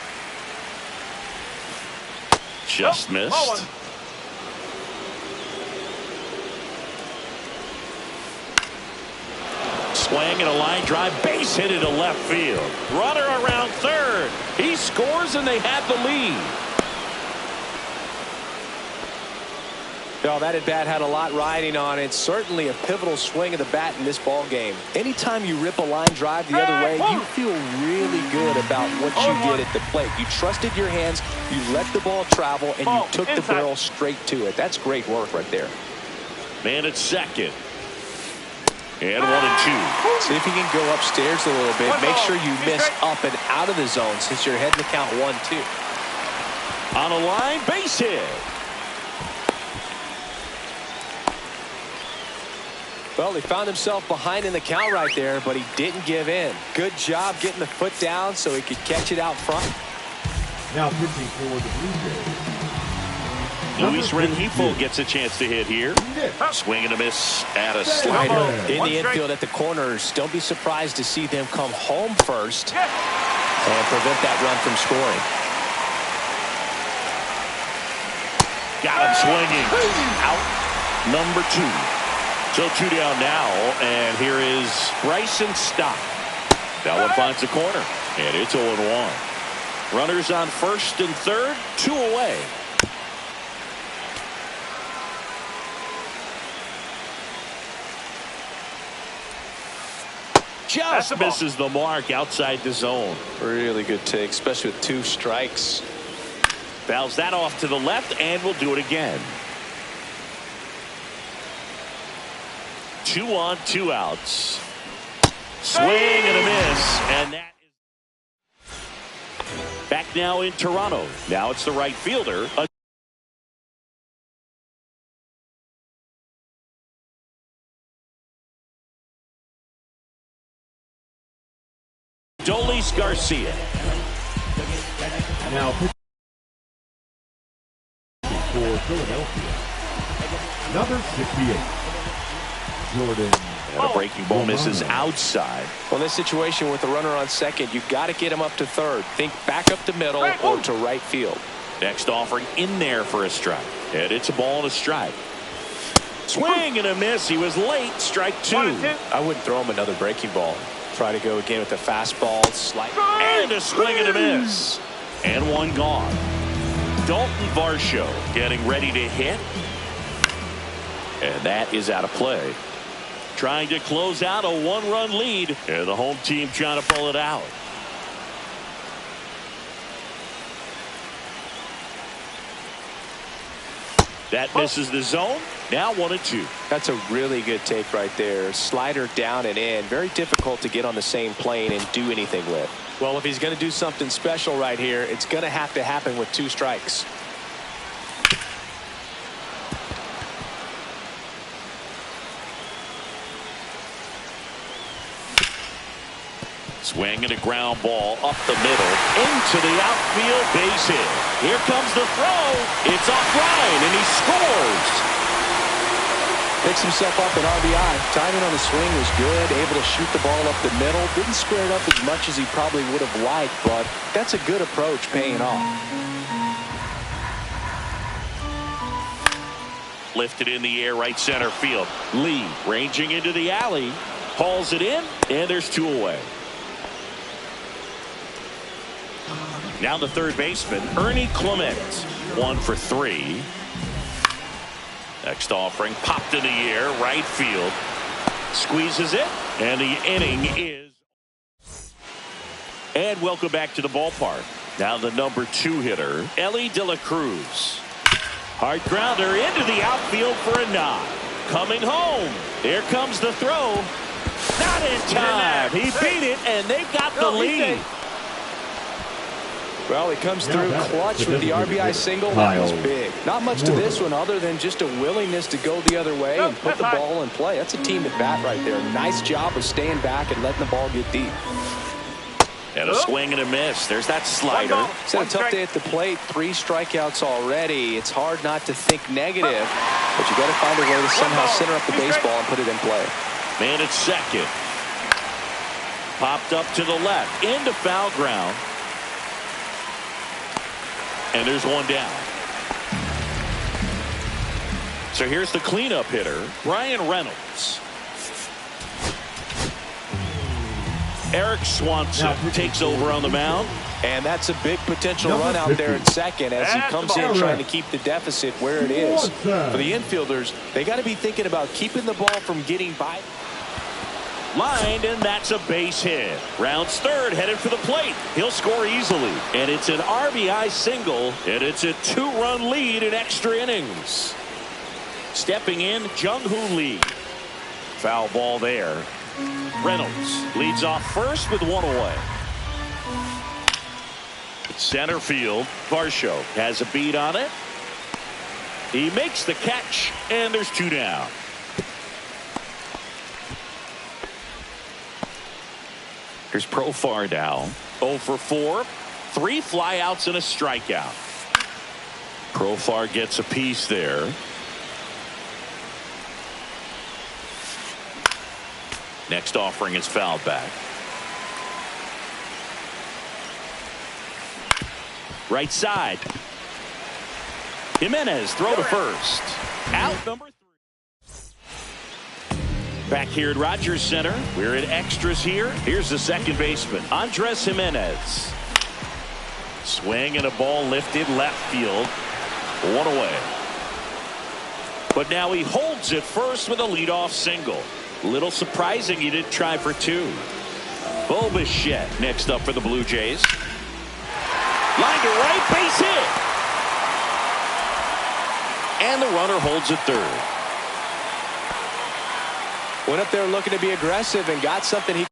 S2: Just missed. Swing and a line drive, base hit into left field. Runner around third. He scores and they have the lead.
S3: Well, that at bat had a lot riding on it. Certainly a pivotal swing of the bat in this ball game. Anytime you rip a line drive the other way, you feel really good about what you did at the plate. You trusted your hands, you let the ball travel, and you took the barrel straight to it. That's great work right there.
S2: Man at second. And 1-2.
S3: See if you can go upstairs a little bit. Make sure you miss up and out of the zone since you're heading to count 1-2.
S2: On a line, base hit.
S3: Well, he found himself behind in the count right there, but he didn't give in. Good job getting the foot down so he could catch it out front.
S8: Now pitching for the Blue Jays.
S2: Luis Rengifo gets a chance to hit here. Swing and a miss at a slider.
S3: In the infield at the corners, don't be surprised to see them come home first and prevent that run from scoring.
S2: Got him swinging. Out number 2. So 2 down now, and here is Bryson Stott. That one finds the corner, and it's 0-1. Runners on first and third, 2 away. Just misses the mark outside the zone.
S3: Really good take, especially with 2 strikes.
S2: Fouls that off to the left, and we'll do it again. 2 on, 2 outs. Swing and a miss, and that is back now in Toronto. Now it's the right fielder. Adolis Garcia.
S8: Now pitching for Philadelphia. Number 68. Jordan.
S2: And a breaking ball misses outside.
S3: Well, in this situation with the runner on second, you've got to get him up to third. Think back up the middle or to right field.
S2: Next offering in there for a strike. And it's a ball and a strike. Swing and a miss. He was late. Strike 2.
S3: I wouldn't throw him another breaking ball. Try to go again with the fastball. Slider.
S2: And a swing and a miss. And one gone. Dalton Varsho getting ready to hit. And that is out of play. Trying to close out a 1-run lead. And the home team trying to pull it out. That misses the zone. Now 1-2.
S3: That's a really good take right there. Slider down and in. Very difficult to get on the same plane and do anything with. Well, if he's going to do something special right here, it's going to happen with 2 strikes.
S2: Swing and a ground ball up the middle into the outfield base hit. Here comes the throw. It's offline and he scores.
S3: Picks himself up an RBI. Timing on the swing was good. Able to shoot the ball up the middle. Didn't square it up as much as he probably would have liked, but that's a good approach paying off.
S2: Lifted in the air right center field. Lee ranging into the alley. Hauls it in and there's 2 away. Now the third baseman, Ernie Clement. 1 for 3. Next offering popped in the air, right field. Squeezes it, and the inning is. And welcome back to the ballpark. Now the number 2 hitter, Elly De La Cruz. Hard grounder into the outfield for a nod. Coming home. Here comes the throw. Not in time. He beat it, and they've got the lead.
S3: Well, he comes through clutch with the RBI single. That was big. Not much to this one other than just a willingness to go the other way and put the ball in play. That's a team at bat right there. Nice job of staying back and letting the ball get deep.
S2: And a swing and a miss. There's that slider.
S3: It's had a tough day at the plate. 3 strikeouts already. It's hard not to think negative, but you got to find a way to somehow center up the baseball and put it in play.
S2: Man at second. Popped up to the left into foul ground. And there's 1 down. So here's the cleanup hitter, Ryan Reynolds. Eric Swanson takes over on the mound.
S3: And that's a big potential run out there at second as he comes in trying to keep the deficit where it is. For the infielders, they got to be thinking about keeping the ball from getting by.
S2: Lined, and that's a base hit. Rounds third, headed for the plate. He'll score easily. And it's an RBI single, and it's a 2-run lead in extra innings. Stepping in, Jung-Hoo Lee. Foul ball there. Reynolds leads off first with one away. Center field, Varsho has a beat on it. He makes the catch, and there's two down. Here's Profar now. 0 for 4. 3 flyouts and a strikeout. Profar gets a piece there. Next offering is fouled back. Right side. Jimenez throw to first. Out number 3. Back here at Rogers Center. We're at extras here. Here's the second baseman, Andres Jimenez. Swing and a ball lifted left field. One away. But now he holds it first with a leadoff single. Little surprising he didn't try for 2. Bo Bichette next up for the Blue Jays. Line to right, base hit. And the runner holds at third.
S3: Went up there looking to be aggressive and got something he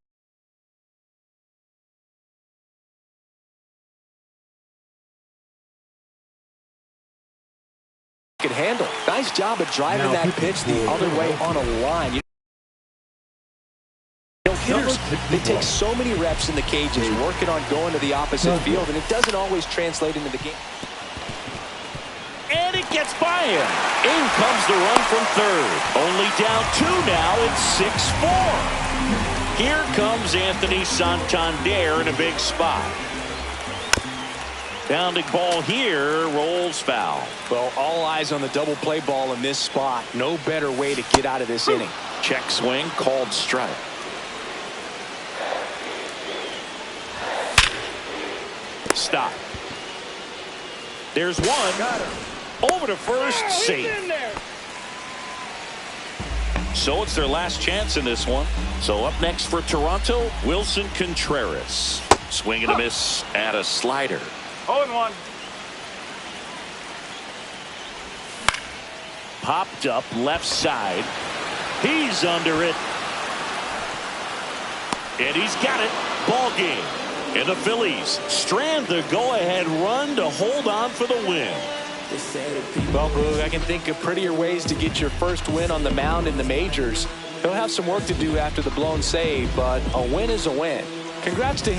S3: could handle. Nice job of driving that pitch the other way on a line. Hitters, they take so many reps in the cages working on going to the opposite field, and it doesn't always translate into the game.
S2: And it gets by him. In comes the run from third. Only down 2 now. It's 6-4. Here comes Anthony Santander in a big spot. Bounding ball here, rolls foul.
S3: Well, all eyes on the double play ball in this spot. No better way to get out of this inning.
S2: Check swing, called strike. Stop. There's one. Over to first, safe. So it's their last chance in this one. So up next for Toronto, Wilson Contreras. Swing and a miss at a slider.
S4: 0-1.
S2: Popped up left side. He's under it. And he's got it. Ball game. And the Phillies strand the go-ahead run to hold on for the win.
S3: Well, Boog, I can think of prettier ways to get your first win on the mound in the majors. He'll have some work to do after the blown save, but a win is a win. Congrats to him.